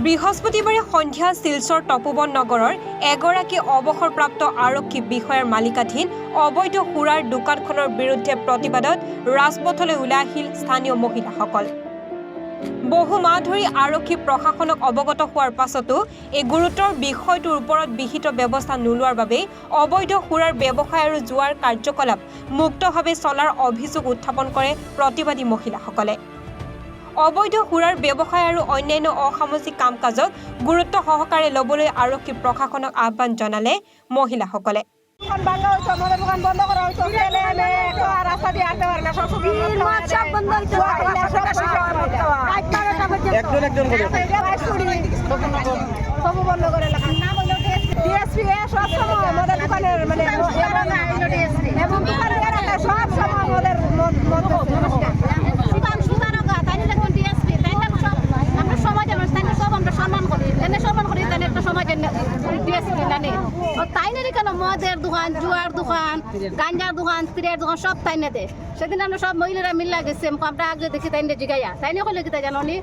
বৃহস্পতিবাৰে সন্ধিয়া শিলচৰ তপোবন নগৰৰ এগৰাকী অৱসৰপ্ৰাপ্ত আৰক্ষী বিষয়াৰ মালিকাধীন অবৈধ সুৰাৰ দোকানখনৰ বিৰুদ্ধে প্ৰতিবাদত ৰাজপথলৈ ওলাই আহিল স্থানীয় মহিলাসকল। বহু মাহ ধৰি আৰক্ষী প্ৰশাসনক অৱগত হোৱাৰ পাছতো এই গুৰুতৰ বিষয়টোৰ ওপৰত বিহিত ব্যৱস্থা নোলোৱাৰ বাবে অবৈধ সুৰাৰ ব্যৱসায় আৰু জুৱাৰ কাৰ্যকলাপ মুক্তভাৱে চলাৰ অভিযোগ উত্থাপন কৰে প্ৰতিবাদী মহিলাসকলে। অবৈধ সুৰাৰ ব্যৱসায় আৰু অন্যান্য অসামাজিক কাম কাজক গুৰুত্ব সহকাৰে ল'বলৈ আৰক্ষী প্ৰশাসনক আহ্বান জনালে মহিলাসকলে। মদের দোকান, জুয়ার দোকান, গাঞ্জার দোকান, স্প্রের দোকান সব তাইনে দে। সেদিন আমরা সব মহিলারা মিল্লা গেছি, আমরা আগে দেখি তাইনে জিগাইয়া তাইনে কইলে কি জানো নি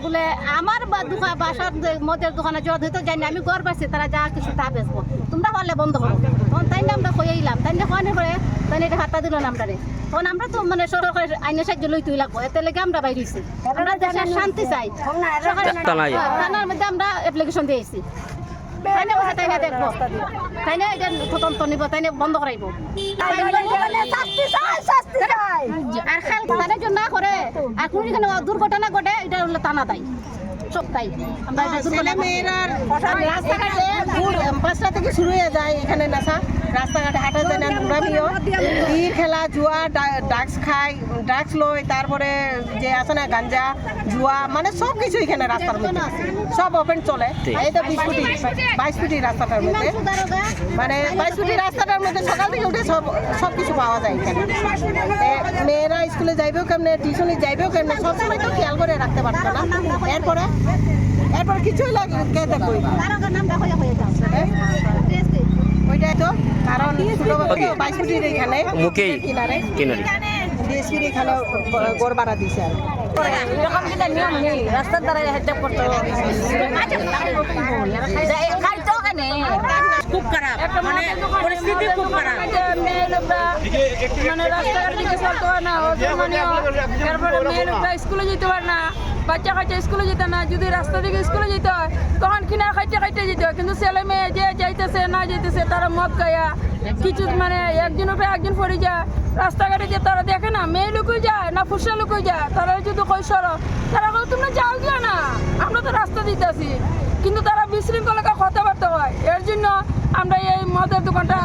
বলে আমার দোকান বাসার মদের দোকানে জল হইতো জানি আমি ঘর বাসি তারা যা কিছু তা বেচবো তোমরা হলে বন্ধ করো। তখন তাইনে আমরা কইলাম তাইনে খাওয়ানোর পরে তাইনে এটা হাতটা দিল না আমরা রে। তখন আমরা তো মানে সরকারের আইনের সাহায্য লইতেই লাগবো, এতে লেগে আমরা বাইরেছি। আমরা দেশের শান্তি চাই, থানার মধ্যে আমরা অ্যাপ্লিকেশন দিয়েছি। তাইনে বসে তাইনে দেখবো, তাইনে এটা তদন্ত নিব, তাইনে বন্ধ করাইব। আর খেল তাদের জন্য না করে আর কোনো যেখানে দুর্ঘটনা ঘটে এটা হলো টানা দেয় সব তাই। আমরা রাস্তাঘাটে 5টা থেকে শুরু হয়ে যায় এখানে নেশা, রাস্তাঘাটে হাঁটা যায় না, নোংরামিও খেলা, জুয়া, ড্রাগস খায়, ড্রাগস লয়, তারপরে যে আছে না গাঞ্জা, জুয়া, মানে সব কিছু এখানে রাস্তার মধ্যে সব ওপেন চলে। এই তো 22 ফুটি রাস্তাটার মধ্যে, মানে 22 ফুটি রাস্তাটার মধ্যে সকাল থেকে উঠে সব কিছু পাওয়া যায় এখানে। মেয়েরা স্কুলে যাইবেও কেমনে, টিউশনে যাইবেও কেমনে, সবসময় তো খেয়াল করে রাখতে পারতো না। এরপর কিছুই লাগে কে দেখবো ওইটাই তো কারণ 22 ফুটির এখানে কিনারে ডিএসপির এখানে গড় বাড়া দিছে আর এরকম কিনা নিয়ম নেই, রাস্তার দ্বারা হেডটা করতে খুব খারাপ, মানে পরিস্থিতি খুব খারাপ। মানে রাস্তাঘাট দিকে চলতে হয় না, তারপরে মেয়ে লোকরা স্কুলে যেতে পারে না, বাচ্চা কাচ্চা স্কুলে যেতে না। যদি রাস্তা থেকে স্কুলে যেতে হয় তখন কিনা খাইতে যেতে হয়, কিন্তু ছেলে মেয়ে যে যাইতেছে না যাইতেছে তারা মদ গায়া কিছু মানে একজনের উপরে একজন পড়ে যায়। রাস্তাঘাটে যে তারা দেখে না মেয়ে লোকই যায় না ফুসা লোকই যায়, তারা যদি কই সরো তারা তোমরা যাও গিয়া না, আমরা তো রাস্তা দিতেছি, কিন্তু তারা বিশৃঙ্খলা কথাবার্তা হয়। এর জন্য আমরা এই মদের দোকানটা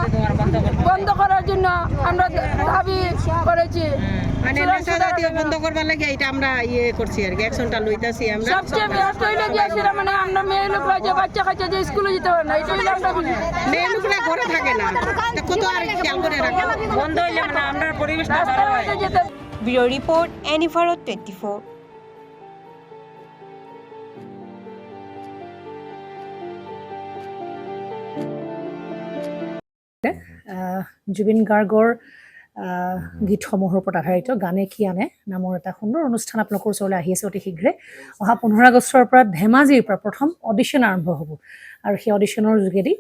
বন্ধ করার জন্য আমরা দাবি করেছি। মানে নেশা জাতীয় বন্ধ করবার লাগে এটা আমরা করছি আর কি, অ্যাকশনটা লইতাছি আমরা। সবচেয়ে ব্যস্ত হইলে গিয়েছিলাম মানে আমরা মেয়ে লোকরা যে বাচ্চা কাচ্চা যে স্কুলে যেতে পারে না, এটা হইলে আমরা মেয়ে লোকরা ঘরে থাকে না, কত আর খেয়াল করে রাখে, বন্ধ হইলে মানে আমরা পরিবেশটা ভালো হয়। Bureau report এনিভারো 24। জুবিন গাৰ্গৰ গীতসমূহৰ ওপৰত আধাৰিত গানে কি আনে নামৰ এটা সুন্দৰ অনুষ্ঠান আপোনালোকৰ ওচৰলৈ আহি আছে অতি শীঘ্ৰে। অহা 15 আগষ্টৰ পৰা ধেমাজিৰ পৰা প্ৰথম অডিশ্যন আৰম্ভ হ'ব আৰু সেই অডিশ্যনৰ যোগেদি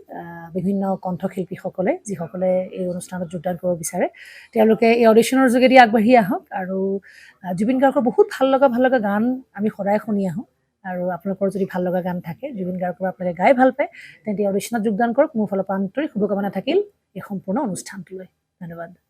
বিভিন্ন কণ্ঠশিল্পীসকলে যিসকলে এই অনুষ্ঠানত যোগদান কৰিব বিচাৰে তেওঁলোকে এই অডিশ্যনৰ যোগেদি আগবাঢ়ি আহক আৰু জুবিন গাৰ্গৰ বহুত ভাল লগা গান আমি সদায় শুনি আহোঁ। আৰু আপোনালোকৰ যদি ভাল লগা গান থাকে জুবিন গাৰ্গৰ আপোনালোকে গাই ভাল পায় তেন্তে অডিশ্যনত যোগদান কৰক। মোৰ ফালৰ পৰা আন্তৰিক শুভকামনা থাকিল এই সম্পূৰ্ণ অনুষ্ঠানটোলৈ। ধন্যবাদ।